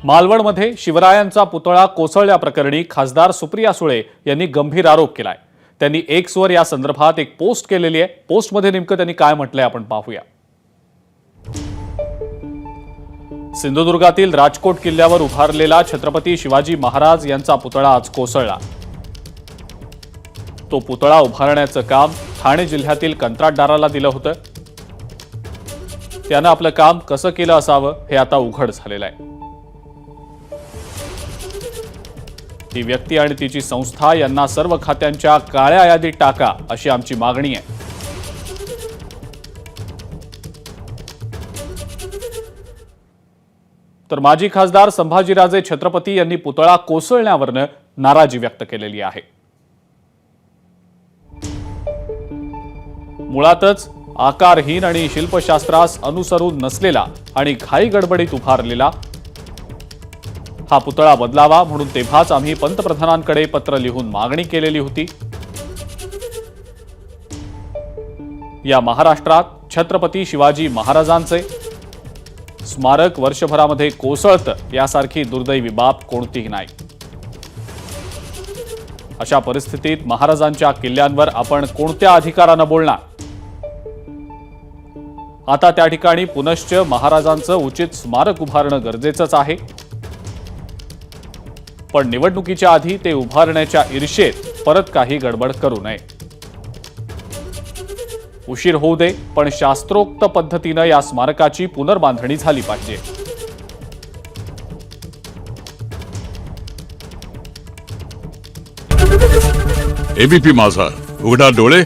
मालवणमध्ये शिवरायांचा पुतळा कोसळल्याप्रकरणी खासदार सुप्रिया सुळे यांनी गंभीर आरोप केलाय। त्यांनी एक्सवर या संदर्भात एक पोस्ट केलेली आहे। पोस्टमध्ये नेमकं त्यांनी काय म्हटलंय आपण पाहूया। सिंधुदुर्गातील राजकोट किल्ल्यावर उभारलेला छत्रपती शिवाजी महाराज यांचा पुतळा आज कोसळला। तो पुतळा उभारण्याचं काम ठाणे जिल्ह्यातील कंत्राटदाराला दिलं होतं। त्यानं आपलं काम कसं केलं असावं हे आता उघड झालेलं आहे। ही व्यक्ती आणि तिची संस्था यांना सर्व खात्यांच्या काळ्या यादीत टाका अशी आमची मागणी आहे। तर माजी खासदार संभाजीराजे छत्रपती यांनी पुतळा कोसळण्यावरनं नाराजी व्यक्त केलेली आहे। मुळातच आकारहीन आणि शिल्पशास्त्रास अनुसरून नसलेला आणि घाई गडबडीत उभारलेला हा पुतळा बदलावा म्हणून तेव्हाच आम्ही पंतप्रधानांकडे पत्र लिहून मागणी केलेली होती। या महाराष्ट्रात छत्रपती शिवाजी महाराजांचे स्मारक वर्षभरामध्ये कोसळतं यासारखी दुर्दैवी बाब कोणतीही नाही। अशा परिस्थितीत महाराजांच्या किल्ल्यांवर आपण कोणत्या अधिकारानं बोलणार? आता त्या ठिकाणी पुनश्च महाराजांचं उचित स्मारक उभारणं गरजेचंच आहे, पण निवडणुकीच्या आधी ते उभारण्याच्या ईर्षेत परत काही गडबड करू नये। उशीर होऊ दे, पण शास्त्रोक्त पद्धतीनं या स्मारकाची पुनर्बांधणी झाली पाहिजे। एबीपी माझा, उघडा डोळे